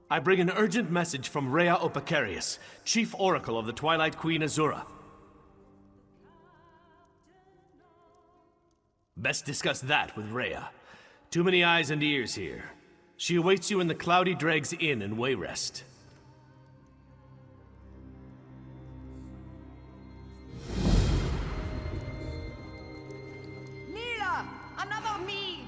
I bring an urgent message from Rhea Opacarius, Chief Oracle of the Twilight Queen Azura. Best discuss that with Rhea. Too many eyes and ears here. She awaits you in the Cloudy Dregs Inn in Wayrest. Mira! Another mead!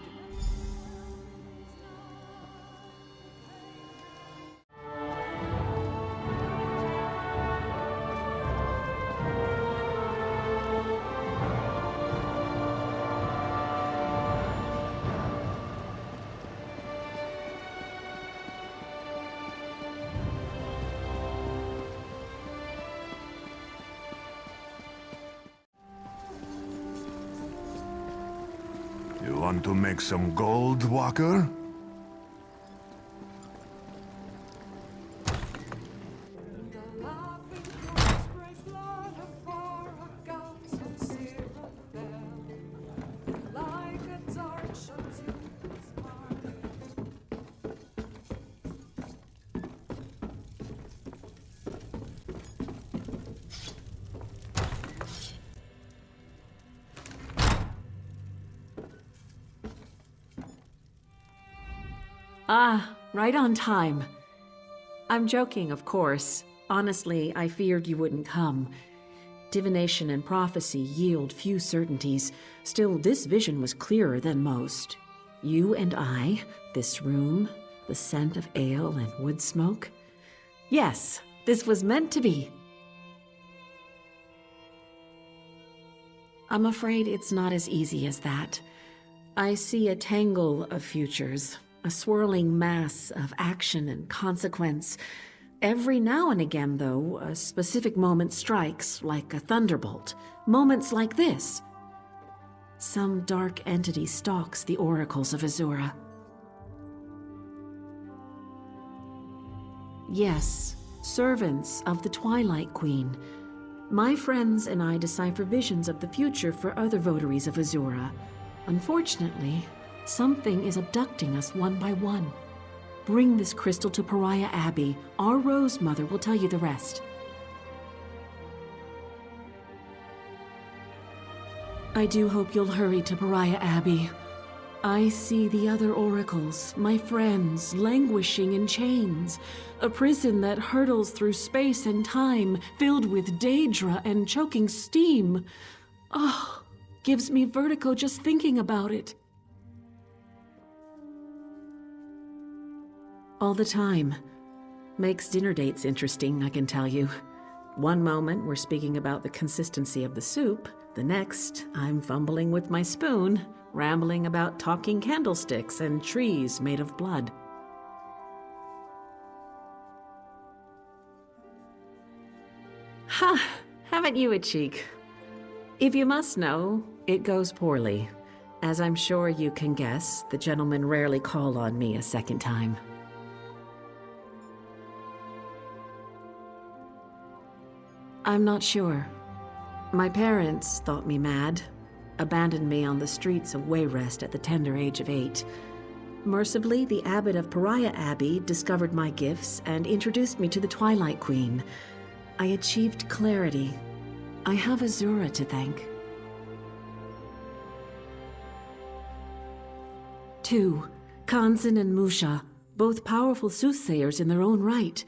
You want to make some gold, Walker? Ah, right on time. I'm joking, of course. Honestly, I feared you wouldn't come. Divination and prophecy yield few certainties. Still, this vision was clearer than most. You and I, this room, the scent of ale and wood smoke. Yes, this was meant to be. I'm afraid it's not as easy as that. I see a tangle of futures. A swirling mass of action and consequence. Every now and again, though, a specific moment strikes like a thunderbolt. Moments like this. Some dark entity stalks the oracles of Azura. Yes, servants of the Twilight Queen. My friends and I decipher visions of the future for other votaries of Azura. Unfortunately, something is abducting us one by one. Bring this crystal to Pariah Abbey. Our Rose Mother will tell you the rest. I do hope you'll hurry to Pariah Abbey. I see the other oracles, my friends, languishing in chains. A prison that hurtles through space and time, filled with daedra and choking steam. Oh, gives me vertigo just thinking about it. All the time. Makes dinner dates interesting, I can tell you. One moment we're speaking about the consistency of the soup, the next I'm fumbling with my spoon, rambling about talking candlesticks and trees made of blood. Ha! Haven't you a cheek? If you must know, it goes poorly. As I'm sure you can guess, the gentlemen rarely call on me a second time. I'm not sure. My parents thought me mad, abandoned me on the streets of Wayrest at the tender age of 8. Mercifully, the abbot of Pariah Abbey discovered my gifts and introduced me to the Twilight Queen. I achieved clarity. I have Azura to thank. 2. Kanzan and Musha, both powerful soothsayers in their own right.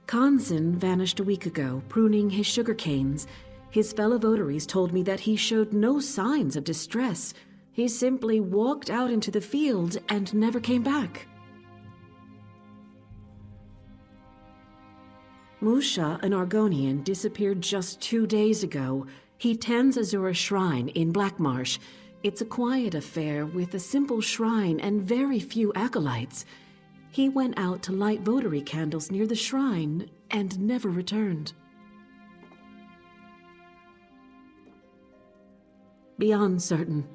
Kanzan vanished a week ago, pruning his sugar canes. His fellow votaries told me that he showed no signs of distress. He simply walked out into the field and never came back. Musha, an Argonian, disappeared just 2 days ago. He tends Azura's shrine in Blackmarsh. It's a quiet affair with a simple shrine and very few acolytes. He went out to light votary candles near the shrine and never returned. Beyond certain.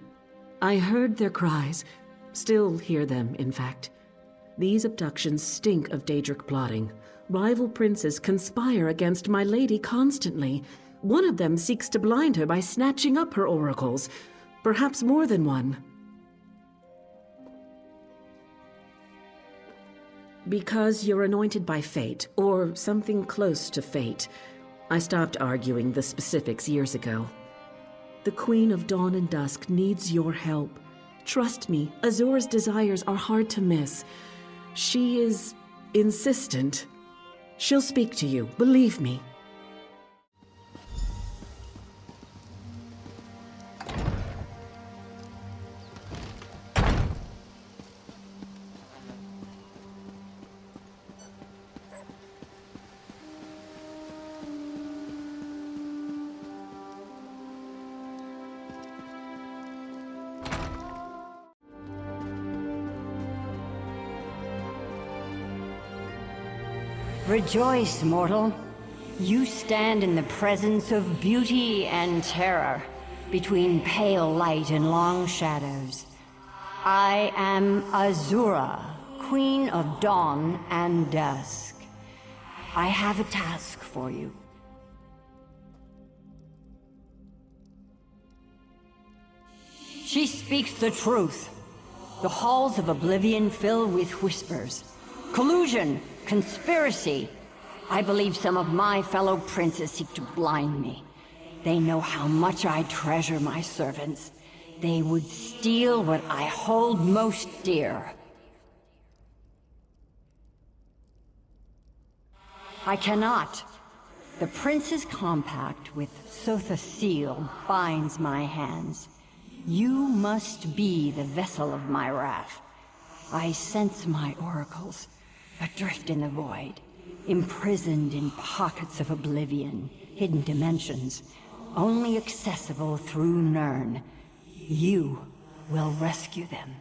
I heard their cries. Still hear them, in fact. These abductions stink of Daedric plotting. Rival princes conspire against my lady constantly. One of them seeks to blind her by snatching up her oracles. Perhaps more than one. Because you're anointed by fate, or something close to fate. I stopped arguing the specifics years ago. The Queen of Dawn and Dusk needs your help. Trust me, Azura's desires are hard to miss. She is insistent. She'll speak to you, believe me. Rejoice, mortal. You stand in the presence of beauty and terror, between pale light and long shadows. I am Azura, Queen of Dawn and Dusk. I have a task for you. She speaks the truth. The halls of Oblivion fill with whispers. Collusion! Conspiracy! I believe some of my fellow princes seek to blind me. They know how much I treasure my servants. They would steal what I hold most dear. I cannot. The prince's compact with Sotha Seal binds my hands. You must be the vessel of my wrath. I sense my oracles. Adrift in the void, imprisoned in pockets of oblivion, hidden dimensions, only accessible through Nirn. You will rescue them.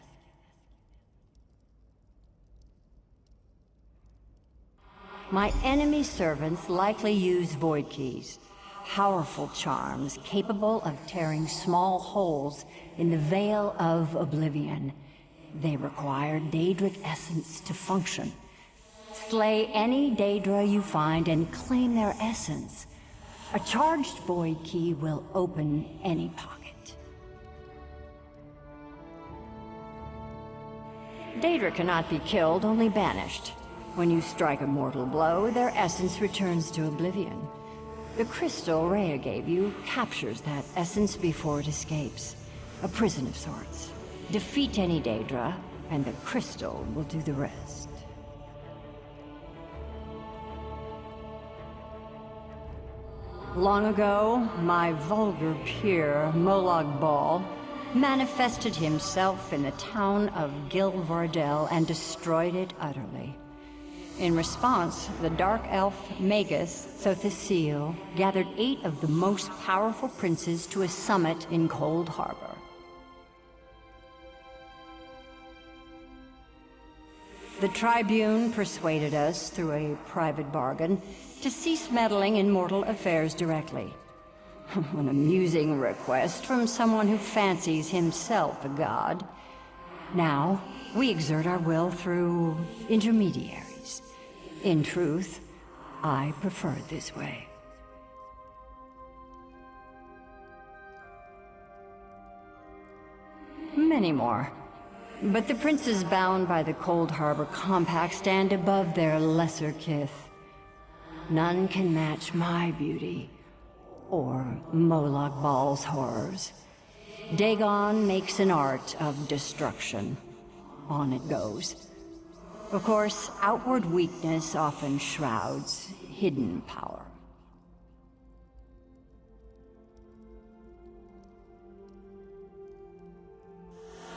My enemy servants likely use void keys, powerful charms capable of tearing small holes in the veil of oblivion. They require Daedric essence to function. Slay any Daedra you find and claim their essence. A charged void key will open any pocket. Daedra cannot be killed, only banished. When you strike a mortal blow, their essence returns to oblivion. The crystal Rhea gave you captures that essence before it escapes. A prison of sorts. Defeat any Daedra, and the crystal will do the rest. Long ago, my vulgar peer, Molag Bal, manifested himself in the town of Gilvardel and destroyed it utterly. In response, the Dark Elf Magus Sotha gathered 8 of the most powerful princes to a summit in Cold Harbor. The Tribune persuaded us, through a private bargain, to cease meddling in mortal affairs directly. An amusing request from someone who fancies himself a god. Now, we exert our will through intermediaries. In truth, I prefer it this way. Many more. But the princes bound by the Cold Harbor Compact stand above their lesser kith. None can match my beauty, or Molag Bal's horrors. Dagon makes an art of destruction. On it goes. Of course, outward weakness often shrouds hidden power.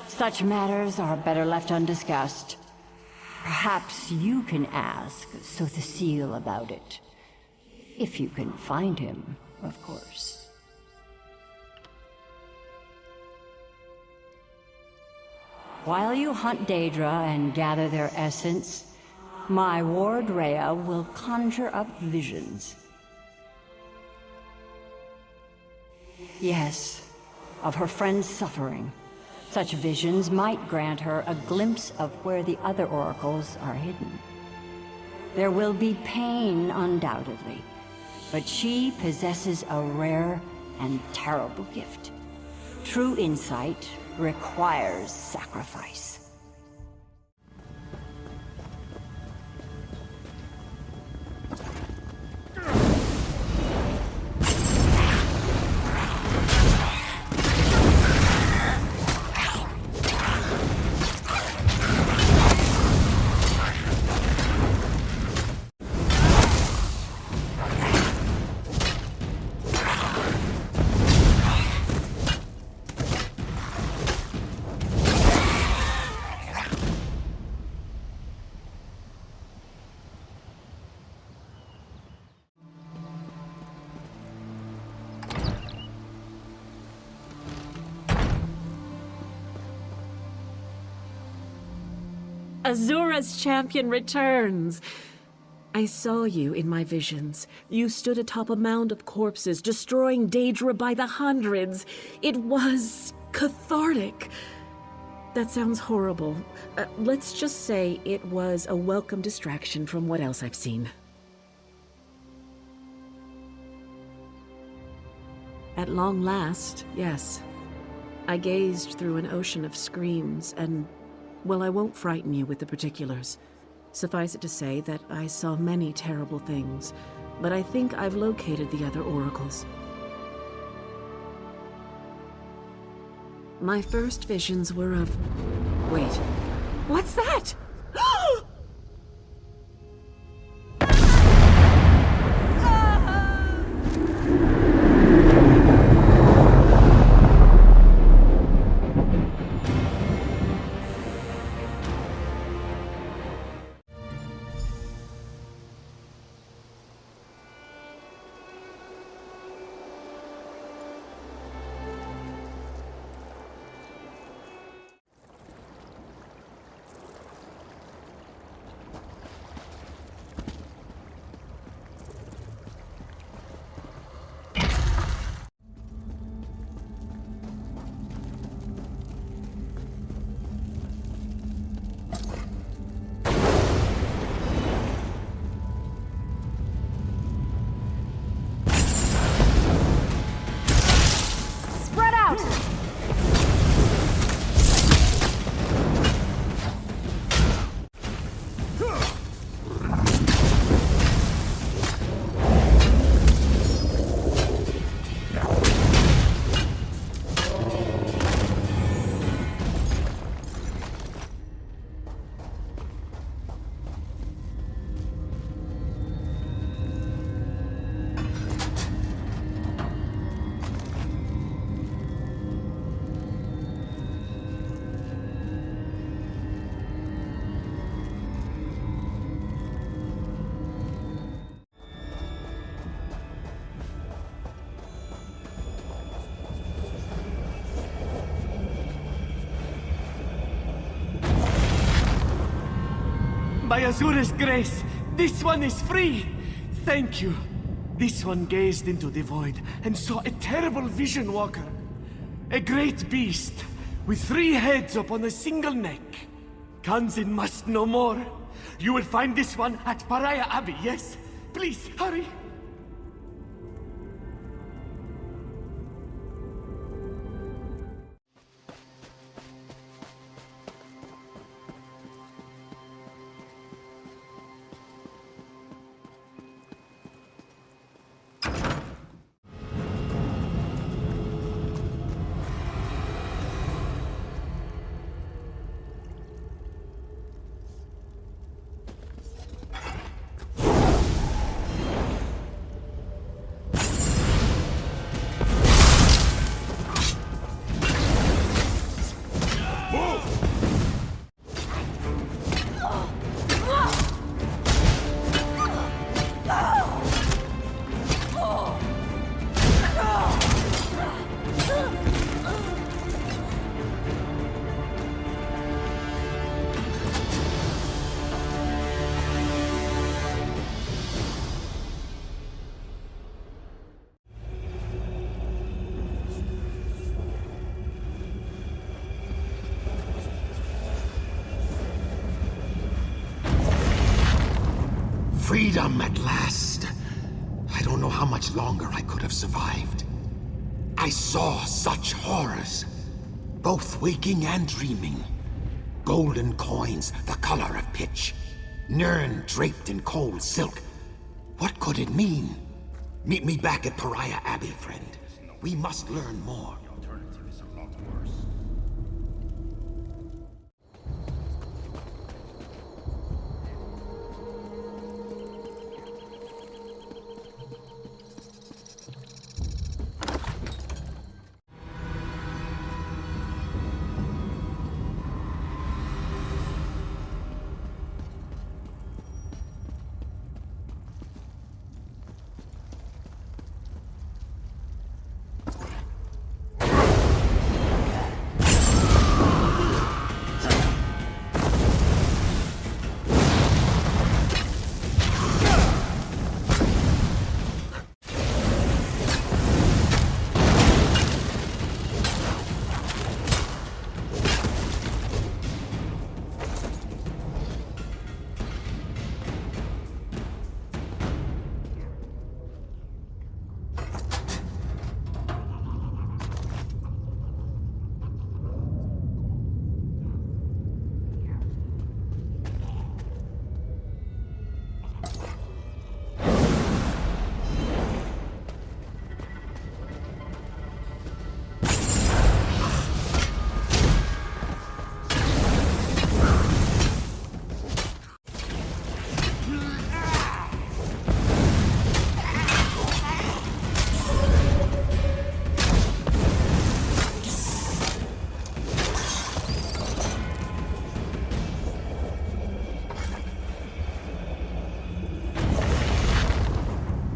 Such matters are better left undiscussed. Perhaps you can ask Sotha about it. If you can find him, of course. While you hunt Daedra and gather their essence, my ward Rhea will conjure up visions. Yes, of her friend's suffering. Such visions might grant her a glimpse of where the other oracles are hidden. There will be pain, undoubtedly, but she possesses a rare and terrible gift. True insight requires sacrifice. Azura's champion returns! I saw you in my visions. You stood atop a mound of corpses, destroying Daedra by the hundreds. It was cathartic. That sounds horrible. Let's just say it was a welcome distraction from what else I've seen. At long last, yes. I gazed through an ocean of screams, and, well, I won't frighten you with the particulars. Suffice it to say that I saw many terrible things, but I think I've located the other oracles. My first visions were of... Wait, what's that? Spread out! By Azura's grace, this one is free! Thank you. This one gazed into the void and saw a terrible vision walker. A great beast, with 3 heads upon a single neck. Kanzin must know more. You will find this one at Pariah Abbey, yes? Please, hurry! Freedom at last. I don't know how much longer I could have survived. I saw such horrors, both waking and dreaming. Golden coins, the color of pitch. Nirn draped in cold silk. What could it mean? Meet me back at Pariah Abbey, friend. We must learn more.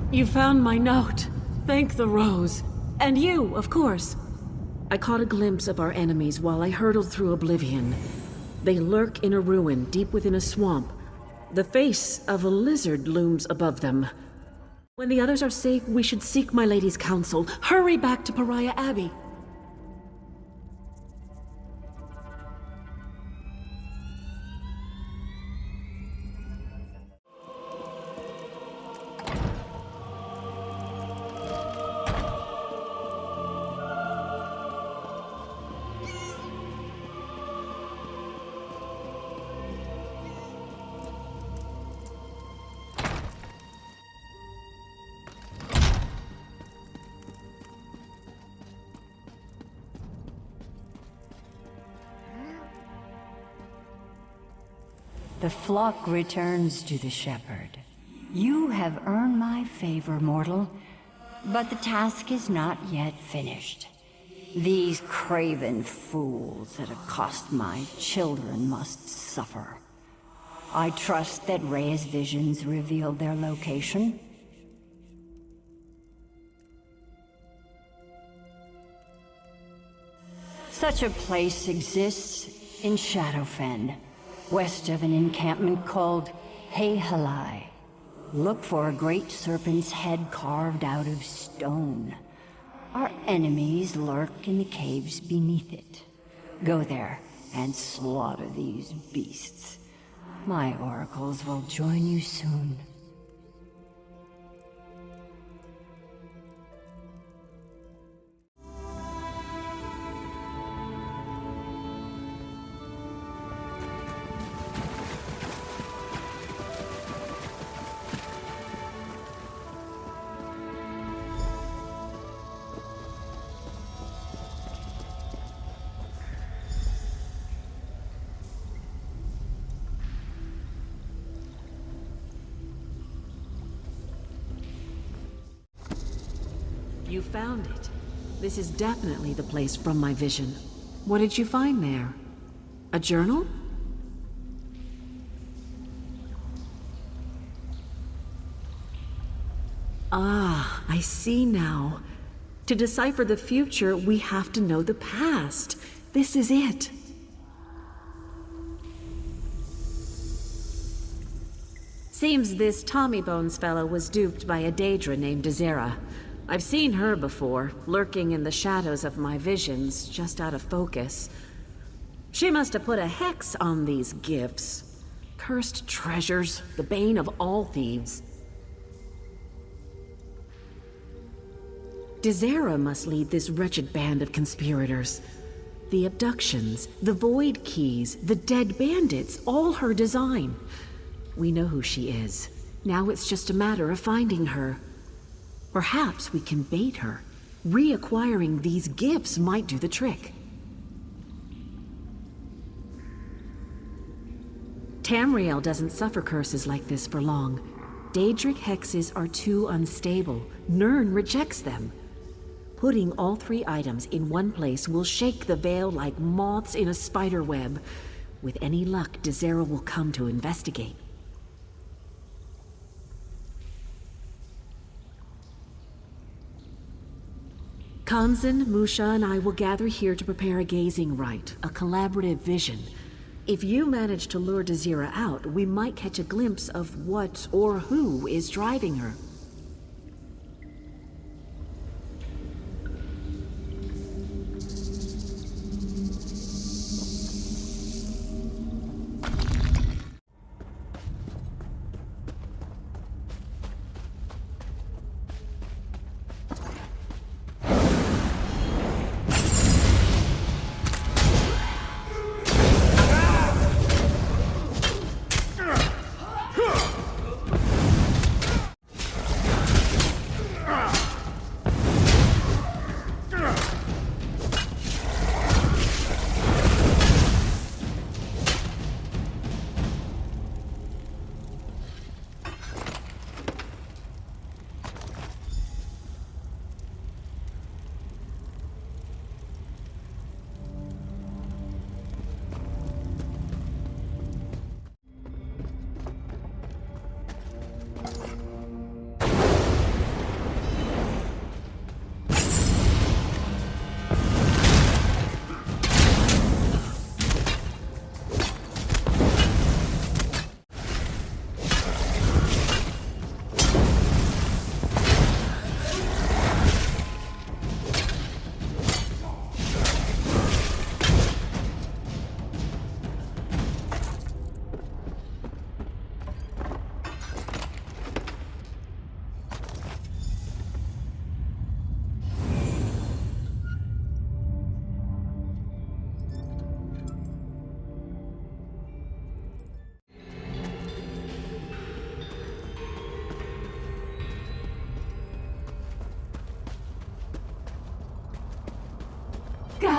You found my note. Thank the rose. And you, of course. I caught a glimpse of our enemies while I hurtled through oblivion. They lurk in a ruin deep within a swamp. The face of a lizard looms above them. When the others are safe, we should seek my lady's counsel. Hurry back to Pariah Abbey. The flock returns to the shepherd. You have earned my favor, mortal, but the task is not yet finished. These craven fools that accost my children must suffer. I trust that Rhea's visions revealed their location. Such a place exists in Shadowfen, west of an encampment called Hayhalai. Look for a great serpent's head carved out of stone. Our enemies lurk in the caves beneath it. Go there and slaughter these beasts. My oracles will join you soon. You found it. This is definitely the place from my vision. What did you find there? A journal? Ah, I see now. To decipher the future, we have to know the past. This is it. Seems this Tommy Bones fellow was duped by a Daedra named Desera. I've seen her before, lurking in the shadows of my visions, just out of focus. She must have put a hex on these gifts. Cursed treasures, the bane of all thieves. Desera must lead this wretched band of conspirators. The abductions, the void keys, the dead bandits, all her design. We know who she is. Now it's just a matter of finding her. Perhaps we can bait her. Reacquiring these gifts might do the trick. Tamriel doesn't suffer curses like this for long. Daedric hexes are too unstable. Nirn rejects them. Putting all 3 items in one place will shake the veil like moths in a spider web. With any luck, Desera will come to investigate. Kanzan, Musha, and I will gather here to prepare a gazing rite, a collaborative vision. If you manage to lure Desera out, we might catch a glimpse of what or who is driving her.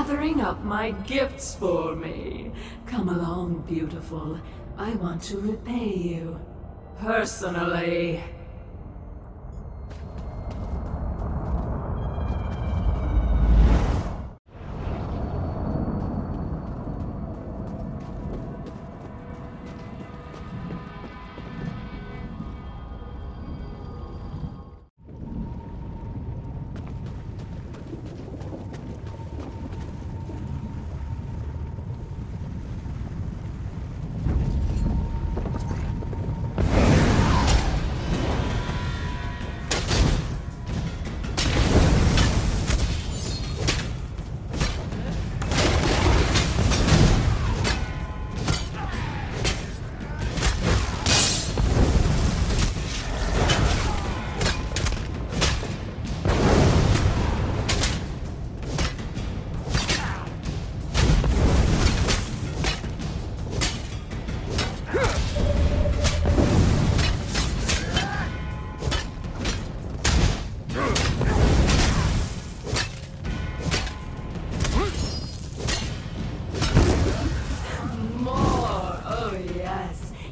gathering up my gifts for me. Come along, beautiful. I want to repay you. Personally.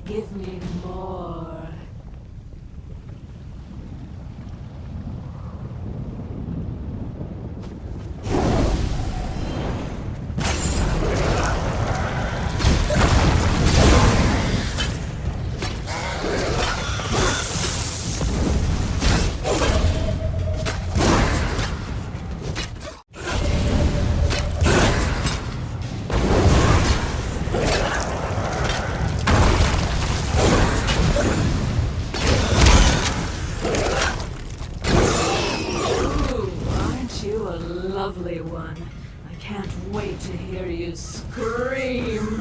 Give me more. Lovely one. I can't wait to hear you scream.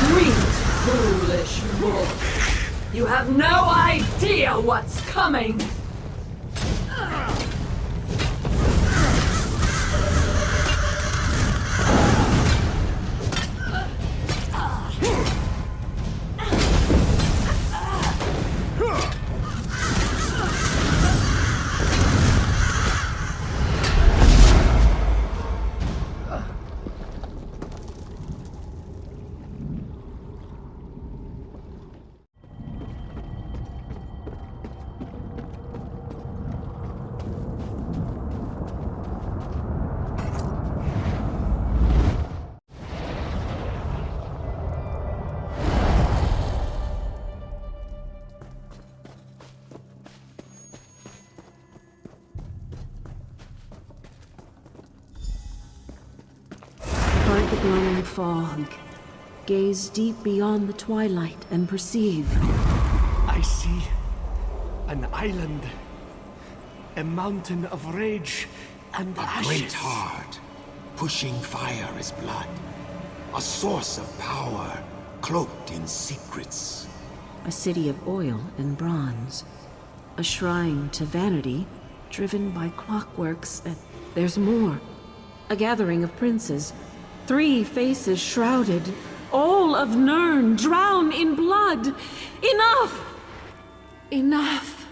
Sweet, foolish wolf. You have no idea what's coming! By the glowing fog, gaze deep beyond the twilight and perceive. I see an island, a mountain of rage and A ashes. great heart, pushing fire as blood. A source of power, cloaked in secrets. A city of oil and bronze. A shrine to vanity, driven by clockworks. And there's more. A gathering of princes. 3 faces shrouded. All of Nirn drown in blood. Enough! Enough!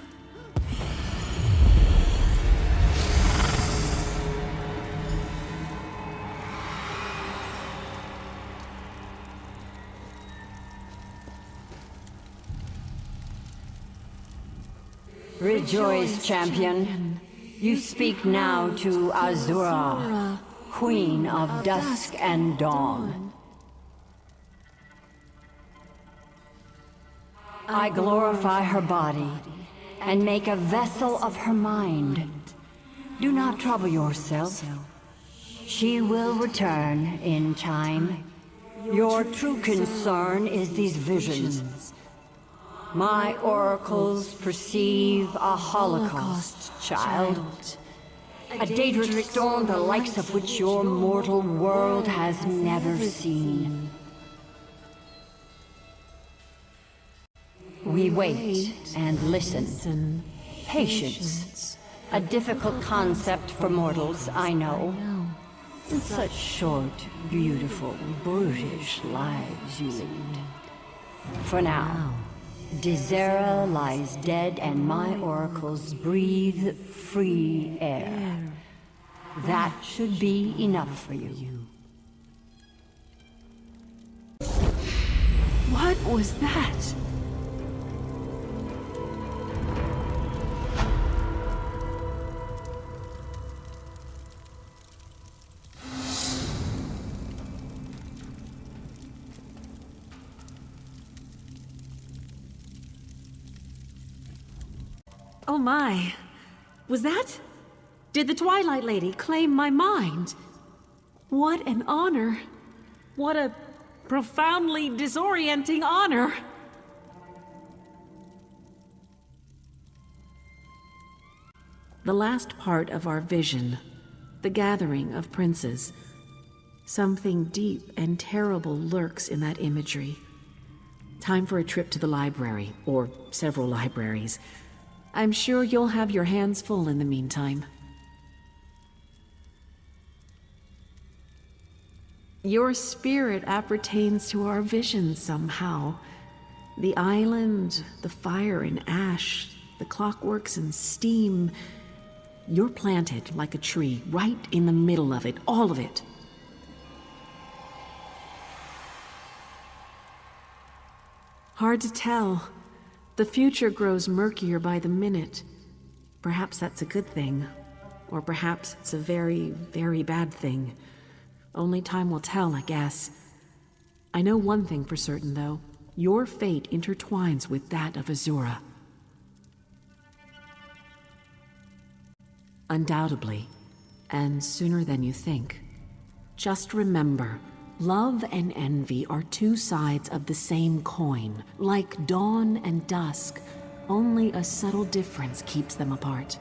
Rejoice, champion. You speak now to Azura, Queen of Dusk and Dawn. I glorify her body and make a vessel of her mind. Do not trouble yourself. She will return in time. Your true concern is these visions. My oracles perceive a holocaust, child. A Daedric storm the likes of which your mortal world has never seen. We wait and listen. Patience. A difficult concept for mortals, I know. Such short, beautiful, brutish lives you lead. For now, Dizera lies dead and my oracles breathe free air. That should be enough for you. What was that? Oh my. Was that? Did the Twilight Lady claim my mind? What an honor. What a profoundly disorienting honor. The last part of our vision, the gathering of princes. Something deep and terrible lurks in that imagery. Time for a trip to the library, or several libraries. I'm sure you'll have your hands full in the meantime. Your spirit appertains to our vision somehow. The island, the fire and ash, the clockworks and steam. You're planted like a tree, right in the middle of it, all of it. Hard to tell. The future grows murkier by the minute. Perhaps that's a good thing. Or perhaps it's a very, very bad thing. Only time will tell, I guess. I know one thing for certain, though. Your fate intertwines with that of Azura. Undoubtedly. And sooner than you think. Just remember, love and envy are two sides of the same coin. Like dawn and dusk, only a subtle difference keeps them apart.